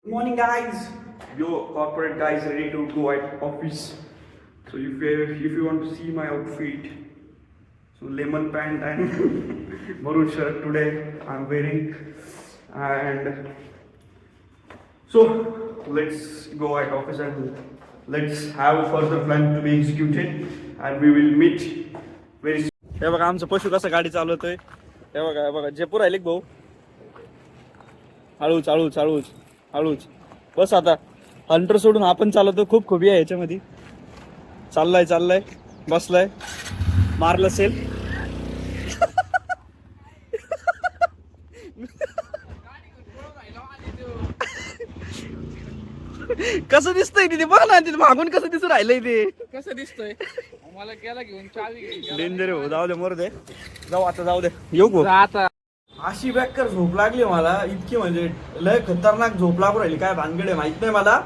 Good morning, guys. Yo, corporate guys ready to go at office. So if you want to see my outfit, so lemon pant and maroon shirt today I'm wearing, and so let's go at office and let's have further plan to be executed, and we will meet very soon. हे बघा आमचं पशु कसं गाडी चालवतोय. हे बघा जयपूर आले भाऊ. हळूच हळूच हळूच हळूच बस आता. हंटर सोडून आपण चालवतो. खूप खूबी आहे याच्यामध्ये. चाललाय बसलाय मारलं सेल. कसं दिसतंय तिथे बघ ना. तिथे मागून कसं दिसून राहिलंय ते. कसं दिसतोय मला केला घेऊन चावी डेंजर हो. जाऊ दे मोर दे. जाऊ दे येऊ गो आता. अशी बॅकर झोप लागली मला इतकी, म्हणजे लय खतरनाक झोप लागू राहिली. काय भानगड आहे माहित नाही मला,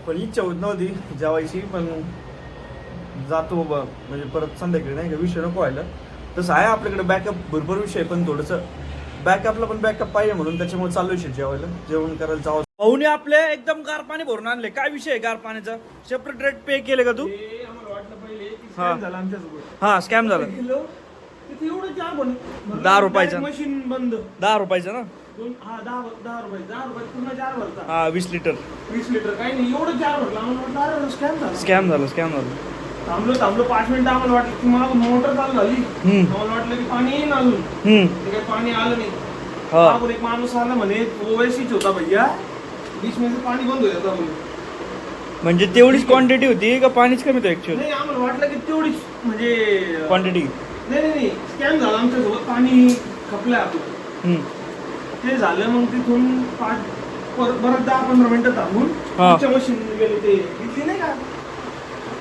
पण इच्छा होत नव्हती जेवायची. पण जातो बाबा, म्हणजे परत संध्याकाळी नाही का विषय नको व्हायला. तसं आहे आपल्याकडे बॅकअप भरपूर विषय, पण थोडंसं बॅकअपला पण बॅकअप पाहिजे म्हणून त्याच्यामुळे चालू आहे जेवायला. जेवण करायला जावं. पाहुणे आपले एकदम गार पाणी भरून आणले. काय विषय आहे गार पाण्याचा? सेपरेट रेट पे केले का तू? हा स्कॅम झाला. 10 रुपयाचा मशीन बंद. 10 रुपयाचा ना. 10 रुपये पूर्ण जार भरता. हा 20 लिटर. 20 लिटर काही नाही एवढं जार भरला. आम्हाला स्कॅम झालं. थांबलो 5 मिनिटं. आम्हाला वाटलं की मला मोटर चालू झाली. आम्हाला वाटलं की पाणी येईन अजून. ते काही पाणी आलं नाही. मागून एक माणूस आला म्हणे ओवेसीच होता भैया 20 मिनिट पाणी बंद होईल आता. म्हणजे तेवढीच क्वांटिटी होती का पाणीच कमी होतं ऍक्च्युअली? नाही आम्हाला वाटलं की तेवढीच म्हणजे क्वांटिटी. नाही स्कॅम झाला आमच्यासोबत. पाणी खपलंय आपलं. ते झालं मग तिथून परत 10-15 मिनिटं थांबून तुमच्या मशीन गेले. ते इथली नाही का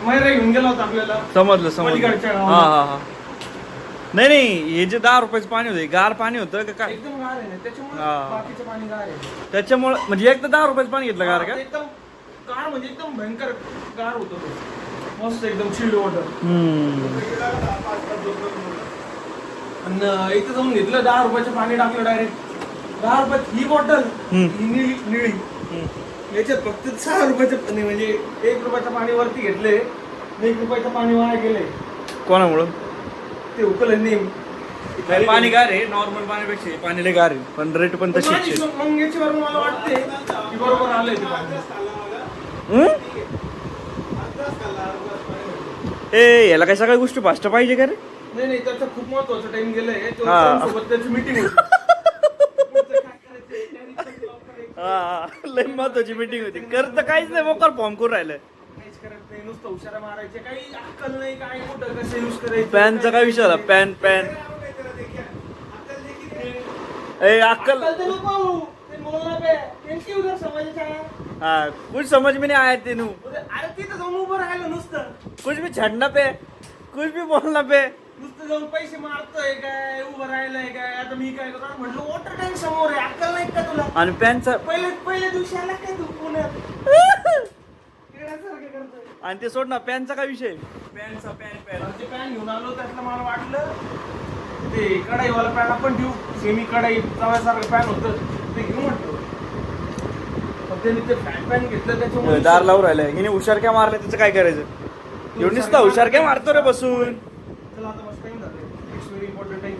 मैरा घेऊन गेला होता आपल्याला. समजलं. पलीकडच्या हा गावाला. हा हा. नाही हे जे 10 रुपयाचं पाणी होतं गार पाणी होतं का काय? एकदम गार आहे ना त्याच्यामुळे. हा. बाकीचं पाणी गार आहे त्याच्यामुळे म्हणजे एकदा 10 रुपयाचं पाणी घेतलं गार का? एकदम गार म्हणजे एकदम भयंकर गार होतं ते. मस्त एकदम चिल्ड वॉटर. आणि इथं जाऊन घेतलं 10 रुपयाचं पाणी टाकलं डायरेक्ट. 10 रुपयात ही बॉटल ही निळी. याच्यात फक्त 6 रुपयाचं पाणी, म्हणजे 1 रुपयाचं पाणी वरती घेतले. 1 रुपयाचं पाणी वाया गेले. कोणामुळं? ते उकलं नाही. पाणी गार आहे. नॉर्मल पाण्यापेक्षा पाणी लय गार आहे, पण रेट पण तशीच आहे. मग याच्यावर मला वाटते की बरोबर आलंय ते पाणी. ए याला काय सगळ्या गोष्टी फास्ट पाहिजे का रे? नाही त्याचं खूप महत्वाचं टाइम गेलंय. सोबत त्याची मीटिंग होती. हा लय महत्वाची मीटिंग होती. करत काहीच नाही, मोकार फॉर्म करून राहिलं. काहीच करत नाही, नुसतं हुशारा मारायचे. काही अक्कल नाही काय कुठं कसं युज करायचं. पॅनचा काय विषय झाला? पॅन ए अक्कल हाँ कुछ समझ में नहीं आया तेनू. अरे तिथं जाऊन उभं राहिलं नुसतं. कुछ भी छड़ना पे, कुछ भी बोलना पे. नुसतं जाऊन पैसे मारतोय काय, उभं राहिलंय काय. आता मी काय करतो म्हटलं वॉटर टँक समोर आहे. अक्कल नाही का तुला? आणि पॅनचा पहिल्या दिवशी आला काय तू पुण्यात? येड्यासारखं करतोय. आणि ते सोड ना, पॅनचा काय विषय? ते पॅन घेऊन आलो. त्यातलं मला वाटलं ते कढाईवाला पॅन आपण ठेवू. सेमी कढाई तव्यासारखं पॅन होतं ते घेऊ म्हटलं. पण त्यांनी ते पॅन घेतलं त्याच्यामुळे दार लावून राहिलाय. हिने हुशार काय मारलं त्याचं काय करायचं? एवढी नुसता हुशार काय मारतो रे बसून? चला आता मस्त टाइम झालं. It's very important time.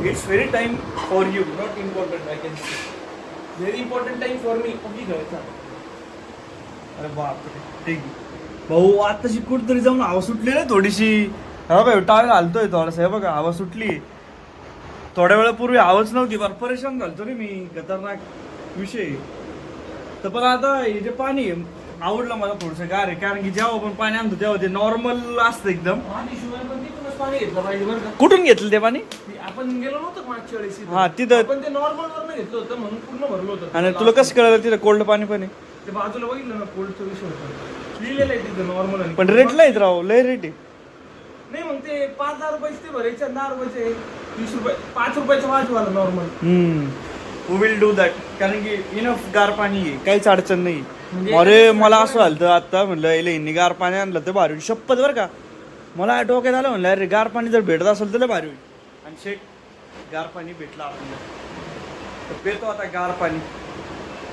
It's very time for you, not important. I can see very important time for me. कधी घ्यायचा? अरे बापरे. ठीक भाऊ आताशी कुठतरी जाऊन हवा सुटली रे थोडीशी. हा बघा टावेल हालतोय थोडासा. हे बघा हवा सुटली. थोड्या वेळापूर्वी हवाच नव्हती. बरं परेशान झालतो रे मी. खतरनाक विषय. तर पण आता हे जे पाणी आहे आवडलं मला थोडंसं गार आहे. कारण की जेव्हा आपण पाणी आणतो तेव्हा ते नॉर्मल असतं एकदम. शिवाय पण तिथूनच पाणी घेतलं पाहिजे बरं का. कुठून घेतलं ते पाणी? आपण गेलो नव्हतो मागच्या वेळेस. हा तिथं. पण ते नॉर्मल वरनं घेतलं होतं म्हणून पूर्ण भरलं होतं. आणि तुला कसं कळलं तिथं कोल्ड पाणी पण आहे? ते बाजूला बघितलं ना कोल्डचा विषय होता. लिहिलेलं आहे तिथं नॉर्मल. पण रेट नाहीत राव, लय रेट आहे. नाही मग ते 5-10 रुपयाचे ते भरायचे. 10 रुपयाचे 20 रुपये 5 रुपयाचं वाजवाला normal. We will do that. कारण की इनफ गार पाणी आहे, काहीच अडचण नाही. म्हणजे अरे मला असं झालं आता म्हणलं यांनी गार पाणी आणलं तर भारी होईल. शपथ बरं का मला डोक्यात आलं म्हणलं अरे गार पाणी जर भेटत असेल तर भारी होईल. आणि शेट गार पाणी भेटलं आपल्याला. तर पेतो आता गार पाणी.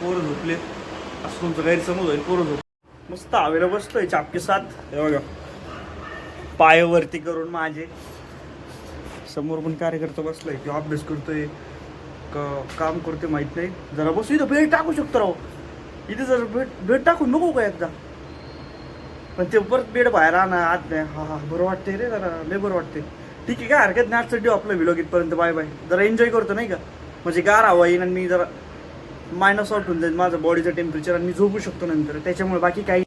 पोरं झोपले असं तुमचं गैरसमज होईल. पोरं झोप मस्त हवेला बसलोय चापके साथ. हे बघा पायावरती करून माझे समोर पण कार्यकर्ता बसलाय किंवा अभ्यास करतोय काम करतोय माहित नाही. जरा बसू इथं बेड टाकू शकतो राव. इथे जर बेड टाकून बघू का एकदा. पण ते परत बेड बाहेर आणा आत नाही. हा बरं वाटतंय रे जरा लय बरं वाटतंय. ठीक आहे काय हरकत नाही. आजचं आपला व्हिडिओ इथपर्यंत. Bye bye. जरा एन्जॉय करतो नाही का म्हणजे गार हवा येईन आणि मी जरा मायनस आउट होऊन जाईल माझं बॉडीचं टेम्परेचर आणि मी झोपू शकतो नंतर. त्याच्यामुळे बाकी काही